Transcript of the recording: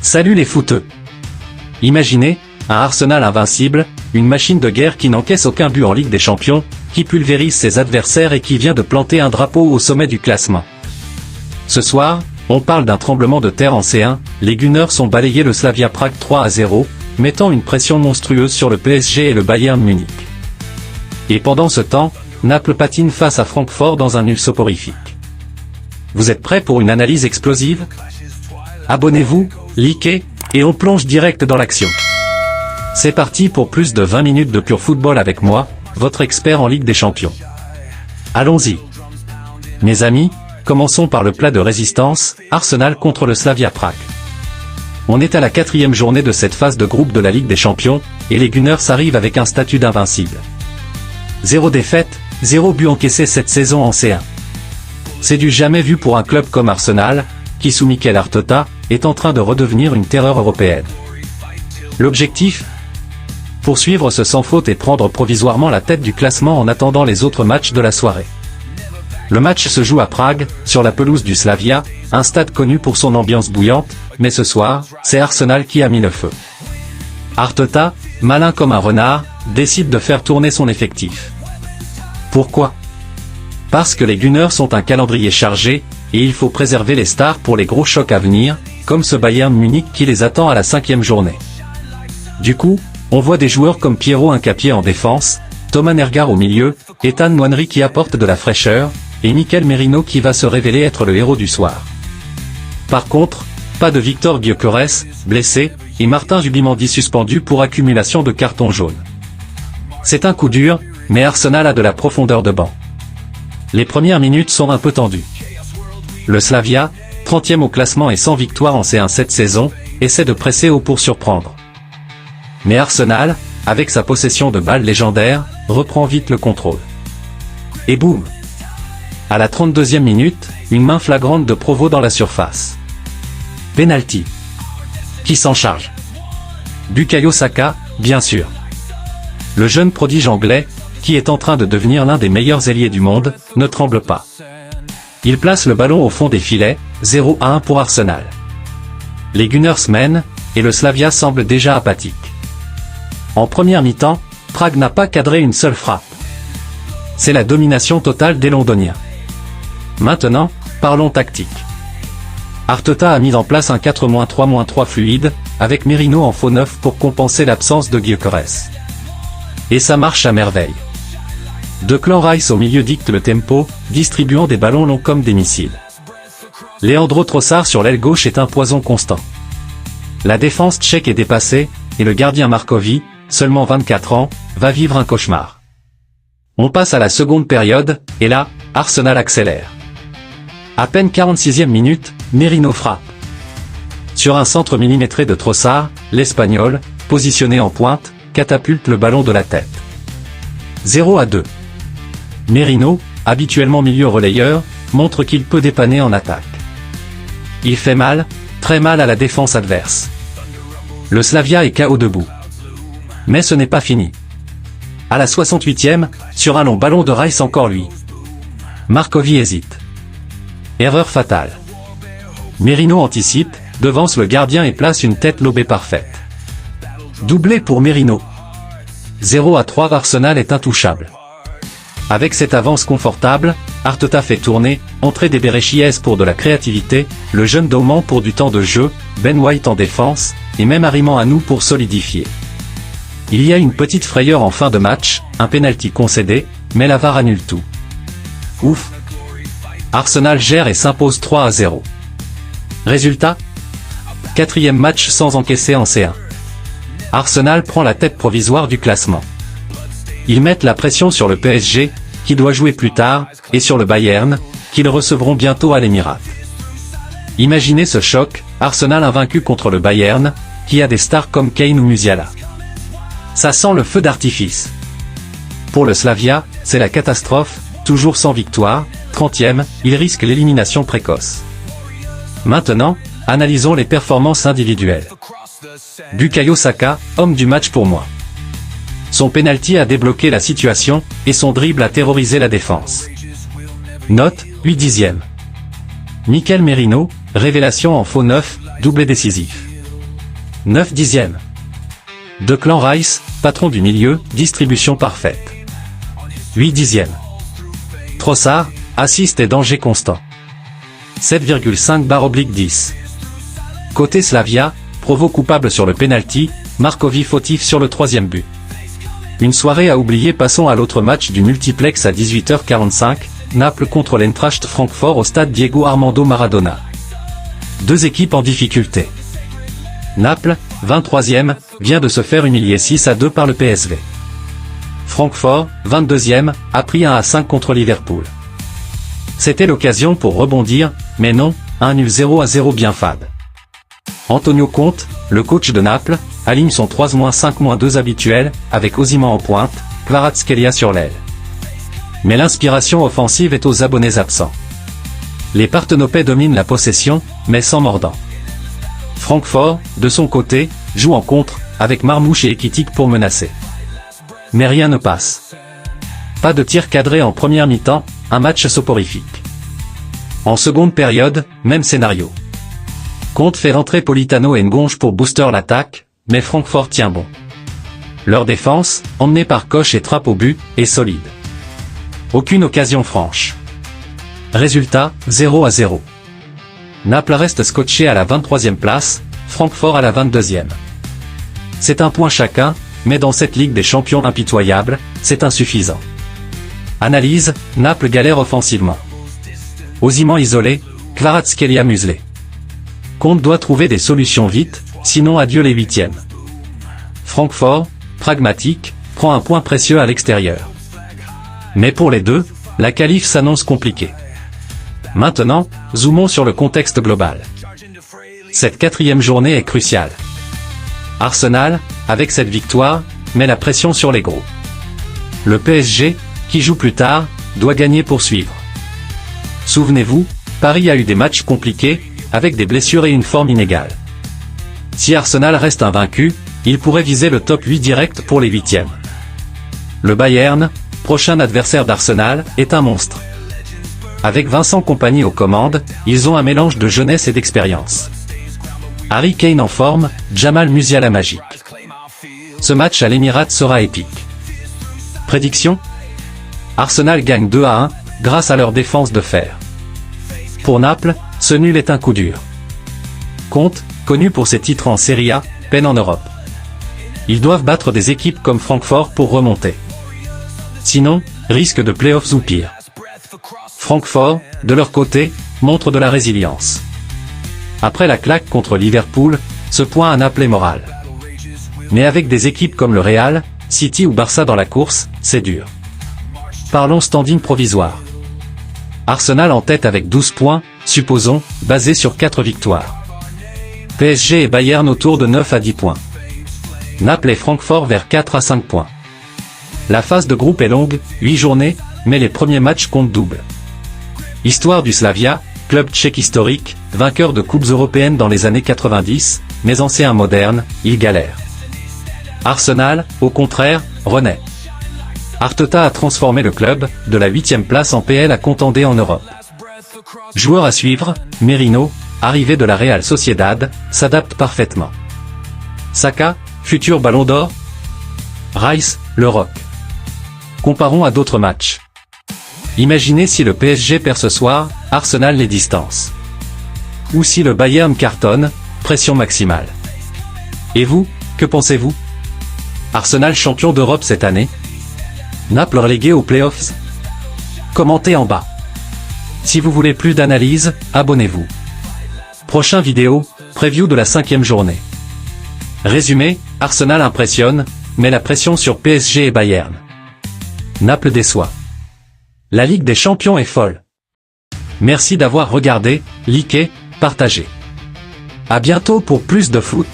Salut les footeux. Imaginez, un Arsenal invincible, une machine de guerre qui n'encaisse aucun but en Ligue des Champions, qui pulvérise ses adversaires et qui vient de planter un drapeau au sommet du classement. Ce soir, on parle d'un tremblement de terre en C1, les Gunners ont balayé le Slavia Prague 3-0, mettant une pression monstrueuse sur le PSG et le Bayern Munich. Et pendant ce temps, Naples patine face à Francfort dans un nul soporifique. Vous êtes prêts pour une analyse explosive? Abonnez-vous, likez, et on plonge direct dans l'action. C'est parti pour plus de 20 minutes de pur football avec moi, votre expert en Ligue des Champions. Allons-y. Mes amis, commençons par le plat de résistance, Arsenal contre le Slavia Prague. On est à la 4e journée de cette phase de groupe de la Ligue des Champions, et les Gunners arrivent avec un statut d'invincible. 0 défaite, 0 but encaissé cette saison en C1. C'est du jamais vu pour un club comme Arsenal, qui sous Mikel Arteta, est en train de redevenir une terreur européenne. L'objectif? Poursuivre ce sans faute et prendre provisoirement la tête du classement en attendant les autres matchs de la soirée. Le match se joue à Prague, sur la pelouse du Slavia, un stade connu pour son ambiance bouillante, mais ce soir, c'est Arsenal qui a mis le feu. Arteta, malin comme un renard, décide de faire tourner son effectif. Pourquoi? Parce que les Gunners ont un calendrier chargé, et il faut préserver les stars pour les gros chocs à venir, comme ce Bayern Munich qui les attend à la 5e journée. Du coup, on voit des joueurs comme Piero Hincapié en défense, Thomas Nergar au milieu, Ethan Nwaneri qui apporte de la fraîcheur, et Mikel Merino qui va se révéler être le héros du soir. Par contre, pas de Victor Gyökeres, blessé, et Martin Zubimendi suspendu pour accumulation de cartons jaunes. C'est un coup dur, mais Arsenal a de la profondeur de banc. Les premières minutes sont un peu tendues. Le Slavia, 30e au classement et sans victoire en C1 cette saison, essaie de presser haut pour surprendre. Mais Arsenal, avec sa possession de balles légendaire, reprend vite le contrôle. Et boum! À la 32e minute, une main flagrante de Provo dans la surface. Penalty. Qui s'en charge? Bukayo Saka, bien sûr. Le jeune prodige anglais, qui est en train de devenir l'un des meilleurs ailiers du monde, ne tremble pas. Il place le ballon au fond des filets, 0-1 pour Arsenal. Les Gunners mènent, et le Slavia semble déjà apathique. En première mi-temps, Prague n'a pas cadré une seule frappe. C'est la domination totale des Londoniens. Maintenant, parlons tactique. Arteta a mis en place un 4-3-3 fluide, avec Merino en faux neuf pour compenser l'absence de Gyökeres. Et ça marche à merveille. Declan Rice au milieu dicte le tempo, distribuant des ballons longs comme des missiles. Leandro Trossard sur l'aile gauche est un poison constant. La défense tchèque est dépassée, et le gardien Markovi, seulement 24 ans, va vivre un cauchemar. On passe à la seconde période, et là, Arsenal accélère. À peine 46e minute, Merino frappe. Sur un centre millimétré de Trossard, l'Espagnol, positionné en pointe, catapulte le ballon de la tête. 0-2. Merino, habituellement milieu relayeur, montre qu'il peut dépanner en attaque. Il fait mal, très mal à la défense adverse. Le Slavia est KO debout. Mais ce n'est pas fini. À la 68e, sur un long ballon de Rice encore lui. Markovi hésite. Erreur fatale. Merino anticipe, devance le gardien et place une tête lobée parfaite. Doublé pour Merino. 0-3 Arsenal est intouchable. Avec cette avance confortable, Arteta fait tourner, entrée des Berechies pour de la créativité, le jeune Doman pour du temps de jeu, Ben White en défense, et même Ariman Anou pour solidifier. Il y a une petite frayeur en fin de match, un penalty concédé, mais la VAR annule tout. Ouf! Arsenal gère et s'impose 3-0. Résultat? 4e match sans encaisser en C1. Arsenal prend la tête provisoire du classement. Ils mettent la pression sur le PSG, qui doit jouer plus tard, et sur le Bayern, qu'ils recevront bientôt à l'Émirat. Imaginez ce choc, Arsenal invaincu contre le Bayern, qui a des stars comme Kane ou Musiala. Ça sent le feu d'artifice. Pour le Slavia, c'est la catastrophe, toujours sans victoire, 30e, il risque l'élimination précoce. Maintenant, analysons les performances individuelles. Bukayo Saka, homme du match pour moi. Son penalty a débloqué la situation, et son dribble a terrorisé la défense. Note, 8/10. Mikel Merino, révélation en faux neuf, doublé décisif. 9 dixièmes. Declan Rice, patron du milieu, distribution parfaite. 8 dixièmes. Trossard, assist et danger constant. 7,5/10. Côté Slavia, Provo coupable sur le penalty, Markovi fautif sur le troisième but. Une soirée à oublier. Passons à l'autre match du multiplex à 18h45, Naples contre l'Eintracht Francfort au stade Diego Armando Maradona. Deux équipes en difficulté. Naples, 23e, vient de se faire humilier 6-2 par le PSV. Francfort, 22e, a pris 1-5 contre Liverpool. C'était l'occasion pour rebondir, mais non, un nul 0-0 bien fade. Antonio Conte, le coach de Naples, aligne son 3-5-2 habituel, avec Osimhen en pointe, Kvaratskhelia sur l'aile. Mais l'inspiration offensive est aux abonnés absents. Les Parthenopais dominent la possession, mais sans mordant. Francfort, de son côté, joue en contre, avec Marmouche et Ekitik pour menacer. Mais rien ne passe. Pas de tir cadré en première mi-temps, un match soporifique. En seconde période, même scénario. Conte fait rentrer Politano et Ngonge pour booster l'attaque, mais Francfort tient bon. Leur défense, emmenée par Koch et Trapp au but, est solide. Aucune occasion franche. Résultat, 0-0. Naples reste scotché à la 23e place, Francfort à la 22e. C'est un point chacun, mais dans cette Ligue des Champions impitoyable, c'est insuffisant. Analyse, Naples galère offensivement. Osimhen isolé, Kvaratskhelia muselé. Conte doit trouver des solutions vite, sinon adieu les huitièmes. Francfort, pragmatique, prend un point précieux à l'extérieur. Mais pour les deux, la qualif s'annonce compliquée. Maintenant, zoomons sur le contexte global. Cette 4e journée est cruciale. Arsenal, avec cette victoire, met la pression sur les gros. Le PSG, qui joue plus tard, doit gagner pour suivre. Souvenez-vous, Paris a eu des matchs compliqués, avec des blessures et une forme inégale. Si Arsenal reste invaincu, il pourrait viser le top 8 direct pour les huitièmes. Le Bayern, prochain adversaire d'Arsenal, est un monstre. Avec Vincent Kompany aux commandes, ils ont un mélange de jeunesse et d'expérience. Harry Kane en forme, Jamal Musiala magique. Ce match à l'Emirates sera épique. Prédiction ? Arsenal gagne 2-1, grâce à leur défense de fer. Pour Naples, ce nul est un coup dur. Conte, connu pour ses titres en Serie A, peine en Europe. Ils doivent battre des équipes comme Francfort pour remonter. Sinon, risque de play-offs ou pire. Francfort, de leur côté, montre de la résilience. Après la claque contre Liverpool, ce point à Naples est moral. Mais avec des équipes comme le Real, City ou Barça dans la course, c'est dur. Parlons standing provisoire. Arsenal en tête avec 12 points, supposons, basé sur 4 victoires. PSG et Bayern autour de 9 à 10 points. Naples et Francfort vers 4 à 5 points. La phase de groupe est longue, 8 journées, mais les premiers matchs comptent double. Histoire du Slavia, club tchèque historique, vainqueur de coupes européennes dans les années 90, mais ancien moderne, il galère. Arsenal, au contraire, renaît. Arteta a transformé le club, de la 8e place en PL à contender en Europe. Joueur à suivre, Merino, arrivé de la Real Sociedad, s'adapte parfaitement. Saka, futur ballon d'or. Rice, le rock. Comparons à d'autres matchs. Imaginez si le PSG perd ce soir, Arsenal les distance. Ou si le Bayern cartonne, pression maximale. Et vous, que pensez-vous? Arsenal champion d'Europe cette année? Naples relégué aux playoffs? Commentez en bas. Si vous voulez plus d'analyse, abonnez-vous. Prochain vidéo, preview de la 5e journée. Résumé, Arsenal impressionne, mais la pression sur PSG et Bayern. Naples déçoit. La Ligue des Champions est folle. Merci d'avoir regardé, liké, partagé. À bientôt pour plus de foot.